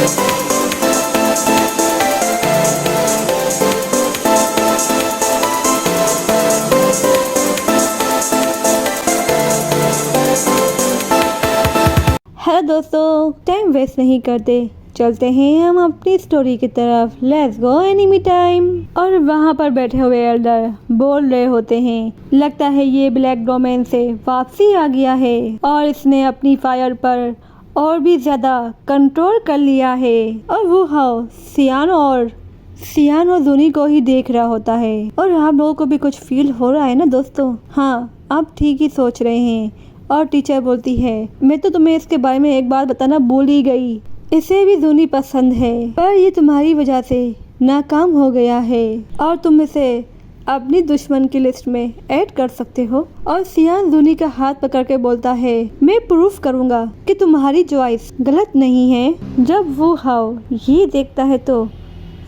Hello दोस्तों, time waste नहीं करते, चलते हैं हम अपनी स्टोरी की तरफ। Let's go enemy time. और वहाँ पर बैठे हुए एल्डर बोल रहे होते हैं, लगता है ये ब्लैक डोमेन से वापसी आ गया है और इसने अपनी फायर पर और भी ज्यादा कंट्रोल कर लिया है। और वो हाउ सियान और जूनी को ही देख रहा होता है। और आप लोगों को भी कुछ फील हो रहा है ना दोस्तों? हाँ, आप ठीक ही सोच रहे हैं। और टीचर बोलती है, मैं तो तुम्हें इसके बारे में एक बात बताना भूल ही गई, इसे भी जूनी पसंद है, पर ये तुम्हारी वजह से नाकाम हो गया है और तुम इसे अपनी दुश्मन की लिस्ट में ऐड कर सकते हो। और सियान जूनी का हाथ पकड़ के बोलता है, मैं प्रूफ करूंगा कि तुम्हारी चॉइस गलत नहीं है। जब वो हाउ ये देखता है तो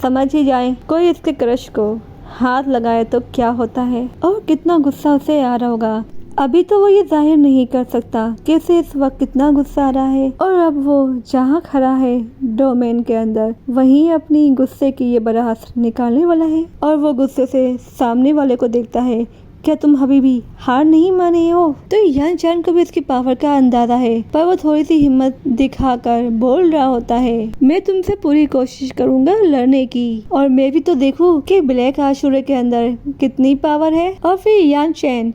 समझ ही जाए कोई इसके क्रश को हाथ लगाए तो क्या होता है और कितना गुस्सा उसे आ रहा होगा। अभी तो वो ये जाहिर नहीं कर सकता कि उसे इस वक्त कितना गुस्सा आ रहा है। और अब वो जहाँ खड़ा है डोमेन के अंदर, वहीं अपनी गुस्से की ये बरात निकालने वाला है। और वो गुस्से से सामने वाले को देखता है, क्या तुम अभी भी हार नहीं माने हो? तो यान चैन को भी इसकी पावर का अंदाजा है, पर वो थोड़ी सी हिम्मत दिखाकर बोल रहा होता है, मैं तुमसे पूरी कोशिश करूंगा लड़ने की, और मैं भी तो देखूं कि ब्लैक आशुरे के अंदर कितनी पावर है। और फिर यान चैन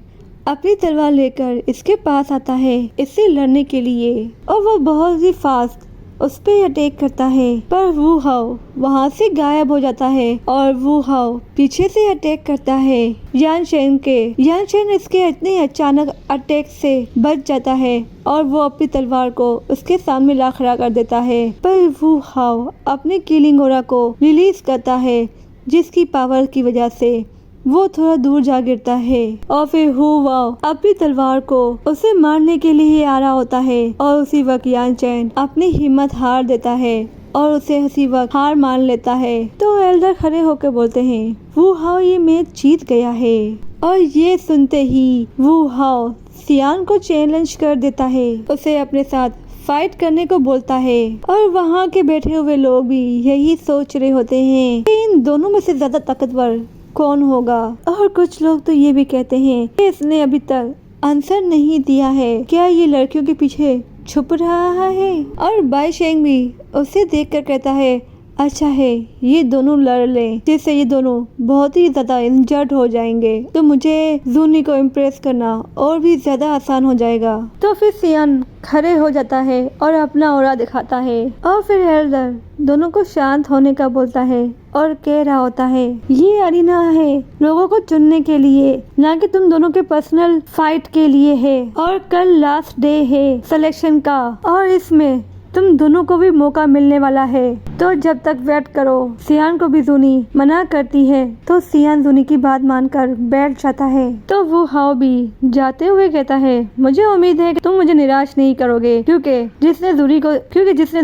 अपनी तलवार लेकर इसके पास आता है इससे लड़ने के लिए, और वो बहुत ही फास्ट उस पे अटैक करता है। पर वू हाउ वहाँ से गायब हो जाता है और वू हाउ पीछे से अटैक करता है यान चैन इसके इतने अचानक अटैक से बच जाता है और वो अपनी तलवार को उसके सामने ला खड़ा कर देता है। पर वू हाउ अपने किलिंग ऑरा को रिलीज करता है, जिसकी पावर की वजह से वो थोड़ा दूर जा गिरता है। और फिर हुवाओ अपनी तलवार को उसे मारने के लिए आ रहा होता है और उसी वक्त यान चैन अपनी हिम्मत हार देता है और उसे उसी वक्त हार मान लेता है। तो एल्डर खड़े होकर बोलते हैं, वो हाउ ये मैच जीत गया है। और ये सुनते ही वो हाउ सियान को चैलेंज कर देता है, उसे अपने साथ फाइट करने को बोलता है। और वहाँ के बैठे हुए लोग भी यही सोच रहे होते हैं कि इन दोनों में से ज्यादा ताकतवर कौन होगा। और कुछ लोग तो ये भी कहते हैं कि इसने अभी तक आंसर नहीं दिया है, क्या ये लड़कियों के पीछे छुप रहा है। और बाई शेंग भी उसे देखकर कहता है, अच्छा है ये दोनों लड़ लें, जिससे ये दोनों बहुत ही ज्यादा इंजर्ड हो जाएंगे, तो मुझे जूनी को इम्प्रेस करना और भी ज्यादा आसान हो जाएगा। तो फिर सियान खड़े हो जाता है और अपना ऑरा दिखाता है और फिर एल्डर दोनों को शांत होने का बोलता है और कह रहा होता है, ये अरीना है लोगों को चुनने के लिए, ना कि तुम दोनों के पर्सनल फाइट के लिए है। और कल लास्ट डे है सिलेक्शन का और इसमें तुम दोनों को भी मौका मिलने वाला है, तो जब तक वेट करो। सियान को भी जूनी मना करती है तो सियान जूनी की बात मानकर बैठ जाता है। तो वो हाउ भी जाते हुए कहता है, मुझे उम्मीद है कि तुम मुझे निराश नहीं करोगे, क्योंकि जिसने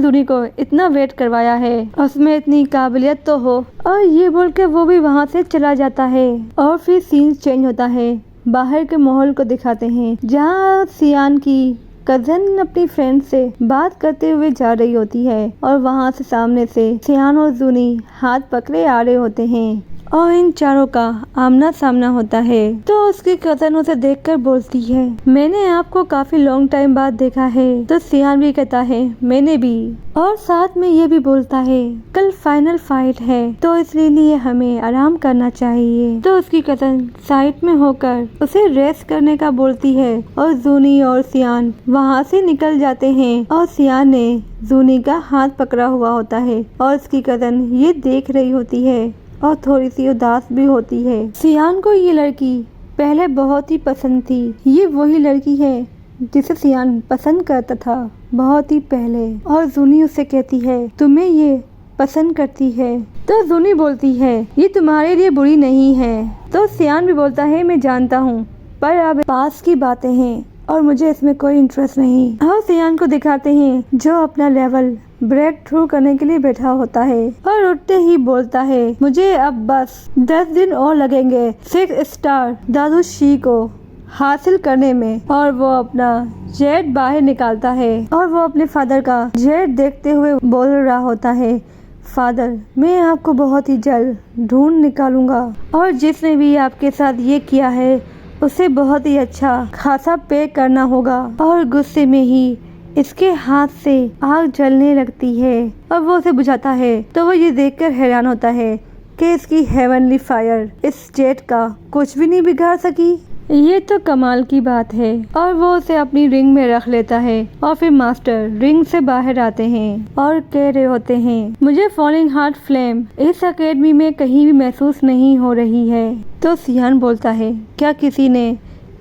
जूनी को इतना वेट करवाया है उसमें इतनी काबिलियत तो हो। और ये बोल के वो भी वहाँ से चला जाता है। और फिर सीन चेंज होता है, बाहर के माहौल को दिखाते हैं जहाँ सियान की कजन अपनी फ्रेंड से बात करते हुए जा रही होती है और वहाँ से सामने से सियान और जूनी हाथ पकड़े आ रहे होते हैं और इन चारों का आमना सामना होता है। तो उसकी कजन उसे देखकर बोलती है, मैंने आपको काफी लॉन्ग टाइम बाद देखा है। तो सियान भी कहता है, मैंने भी, और साथ में ये भी बोलता है, कल फाइनल फाइट है तो इसलिए हमें आराम करना चाहिए। तो उसकी कजन साइड में होकर उसे रेस्ट करने का बोलती है और जूनी और सियान वहाँ से निकल जाते हैं। और सियान ने जूनी का हाथ पकड़ा हुआ होता है और उसकी कजन ये देख रही होती है और थोड़ी सी उदास भी होती है। सियान को ये लड़की पहले बहुत ही पसंद थी, ये वही लड़की है जिसे सियान पसंद करता था बहुत ही पहले। और जूनी उससे कहती है, तुम्हें ये पसंद करती है? तो जूनी बोलती है, ये तुम्हारे लिए बुरी नहीं है। तो सियान भी बोलता है, मैं जानता हूँ, पर अब पास की बातें हैं और मुझे इसमें कोई इंटरेस्ट नहीं। और सियान को दिखाते हैं जो अपना लेवल ब्रेक थ्रू करने के लिए बैठा होता है और उठते ही बोलता है, मुझे अब बस 10 दिन और लगेंगे 6 स्टार दादू शी को हासिल करने में, और वो अपना जेट बाहर निकालता है और वो अपने फादर का जेट देखते हुए बोल रहा होता है, फादर मैं आपको बहुत ही जल्द ढूंढ निकालूंगा और जिसने भी आपके साथ ये किया है उसे बहुत ही अच्छा खासा पे करना होगा। और गुस्से में ही इसके हाथ से आग जलने लगती है और वो उसे बुझाता है। तो वो ये देखकर हैरान होता है कि इसकी हेवनली फायर इस जेट का कुछ भी नहीं बिगाड़ सकी। ये तो कमाल की बात है। और वो उसे अपनी रिंग में रख लेता है और फिर मास्टर रिंग से बाहर आते हैं और कह रहे होते हैं, मुझे फॉलिंग हार्ट फ्लेम इस एकेडमी में कहीं भी महसूस नहीं हो रही है। तो सियान बोलता है, क्या किसी ने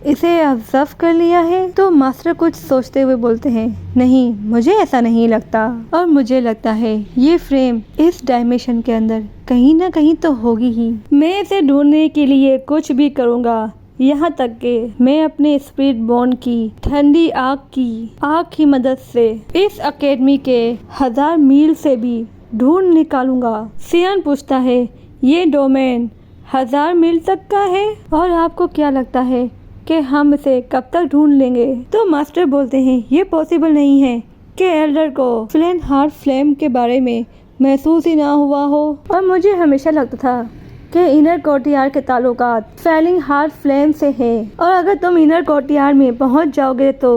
इसे ऑब्जर्व कर लिया है? तो मास्टर कुछ सोचते हुए बोलते हैं, नहीं मुझे ऐसा नहीं लगता, और मुझे लगता है ये फ्रेम इस डायमेंशन के अंदर कहीं ना कहीं तो होगी ही। मैं इसे ढूंढने के लिए कुछ भी करूँगा, यहाँ तक कि मैं अपने स्पिरिट बॉन्ड की ठंडी आग की मदद से इस एकेडमी के 1000 मील से भी ढूंढ निकालूंगा। सियान पूछता है, ये डोमेन 1000 मील तक का है और आपको क्या लगता है कि हम इसे कब तक ढूंढ लेंगे? तो मास्टर बोलते हैं, ये पॉसिबल नहीं है कि एल्डर को फ्लेम हार्ट फ्लेम के बारे में महसूस ही ना हुआ हो। और मुझे हमेशा लगता था कि इनर कोर्टयार्ड के ताल्लुकात फैलिंग हार्ट फ्लेम से है, और अगर तुम इनर कोर्टयार्ड में पहुंच जाओगे तो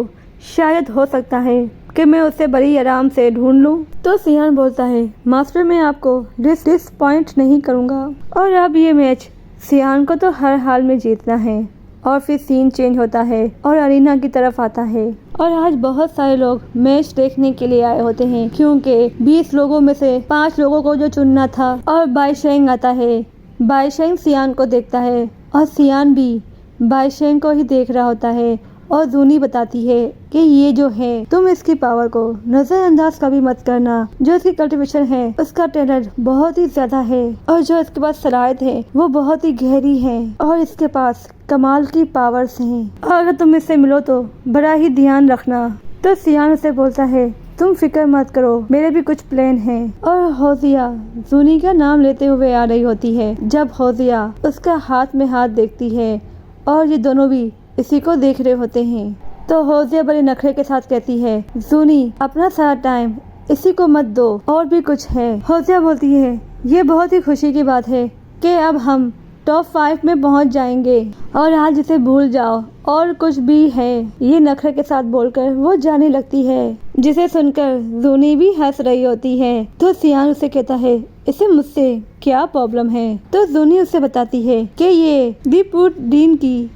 शायद हो सकता है कि मैं उसे बड़ी आराम से ढूंढ लूं। तो सियान बोलता है, मास्टर मैं आपको डिसपॉइंट नहीं करूंगा। और अब ये मैच सियान को तो हर हाल में जीतना है। और फिर सीन चेंज होता है और अरीना की तरफ आता है और आज बहुत सारे लोग मैच देखने के लिए आए होते हैं, क्योंकि 20 लोगों में से 5 लोगों को जो चुनना था। और बाईशेंग आता है, बाईशेंग सियान को देखता है और सियान भी बाईशेंग को ही देख रहा होता है। और जूनी बताती है कि ये जो है, तुम इसकी पावर को नजरअंदाज कभी मत करना। जो इसकी कल्टीवेशन है उसका टैलेंट बहुत ही ज्यादा है और जो इसके पास सलाहियत है वो बहुत ही गहरी है और इसके पास कमाल की पावर्स हैं। और अगर तुम इससे मिलो तो बड़ा ही ध्यान रखना। तो सियान उसे बोलता है, तुम फिक्र मत करो, मेरे भी कुछ प्लान हैं। और होजिया जूनी का नाम लेते हुए आ रही होती है जब होजिया उसका हाथ में हाथ देखती है और ये दोनों भी इसी को देख रहे होते हैं। तो होजिया बड़े नखरे के साथ कहती है, जूनी अपना सारा टाइम इसी को मत दो, और भी कुछ है। होजिया बोलती है, ये बहुत ही खुशी की बात है कि अब हम टॉप 5 में पहुंच जाएंगे और आज इसे भूल जाओ और कुछ भी है। ये नखरे के साथ बोलकर वो जाने लगती है, जिसे सुनकर जूनी भी हंस रही होती है। तो सियान उसे कहता है, इसे मुझसे क्या प्रॉब्लम है? तो जूनी उसे बताती है कि ये दीपुट डीन की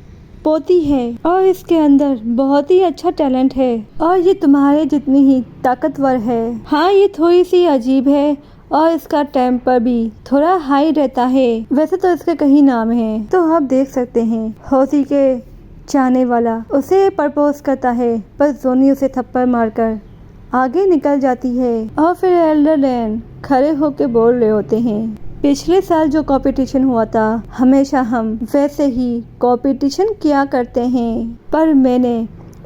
पोती है और इसके अंदर बहुत ही अच्छा टैलेंट है और ये तुम्हारे जितनी ही ताकतवर है। हाँ, ये थोड़ी सी अजीब है और इसका टेम्पर भी थोड़ा हाई रहता है। वैसे तो इसके कई नाम हैं। तो आप देख सकते हैं, होजी के चाहने वाला उसे प्रपोज करता है, पर जोनी उसे थप्पड़ मारकर आगे निकल जाती है। और फिर एल्डर लैन खड़े होकर बोल रहे होते हैं, पिछले साल जो कंपटीशन हुआ था हमेशा हम वैसे ही कंपटीशन किया करते हैं, पर मैंने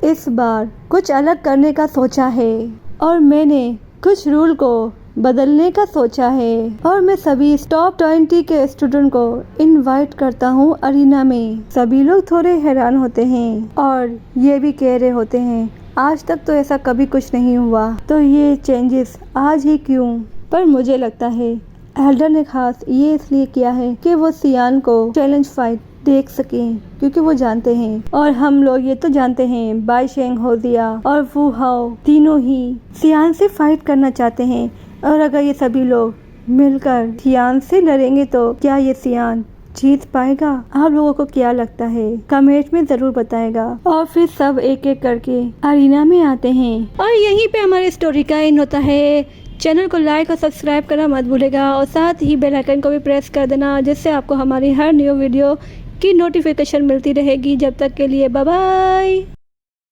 इस बार कुछ अलग करने का सोचा है और मैंने कुछ रूल को बदलने का सोचा है और मैं सभी टॉप 20 के स्टूडेंट को इनवाइट करता हूँ अरीना में। सभी लोग थोड़े हैरान होते हैं और ये भी कह रहे होते हैं, आज तक तो ऐसा कभी कुछ नहीं हुआ, तो ये चेंजेस आज ही क्यों? पर मुझे लगता है एल्डर ने खास ये इसलिए किया है कि वो सियान को चैलेंज फाइट देख सकें, क्योंकि वो जानते हैं और हम लोग ये तो जानते हैं बाईशेंग, होजिया और वू हाओ तीनों ही सियान से फाइट करना चाहते हैं। और अगर ये सभी लोग मिलकर सियान से लड़ेंगे तो क्या ये सियान जीत पाएगा? आप लोगों को क्या लगता है? कमेंट में जरूर बताएगा। और फिर सब एक एक करके अरीना में आते हैं और यहीं पे हमारी स्टोरी का एंड होता है। चैनल को लाइक और सब्सक्राइब करना मत भूलेगा और साथ ही बेल आइकन को भी प्रेस कर देना, जिससे आपको हमारी हर न्यू वीडियो की नोटिफिकेशन मिलती रहेगी। जब तक के लिए बाय बाय।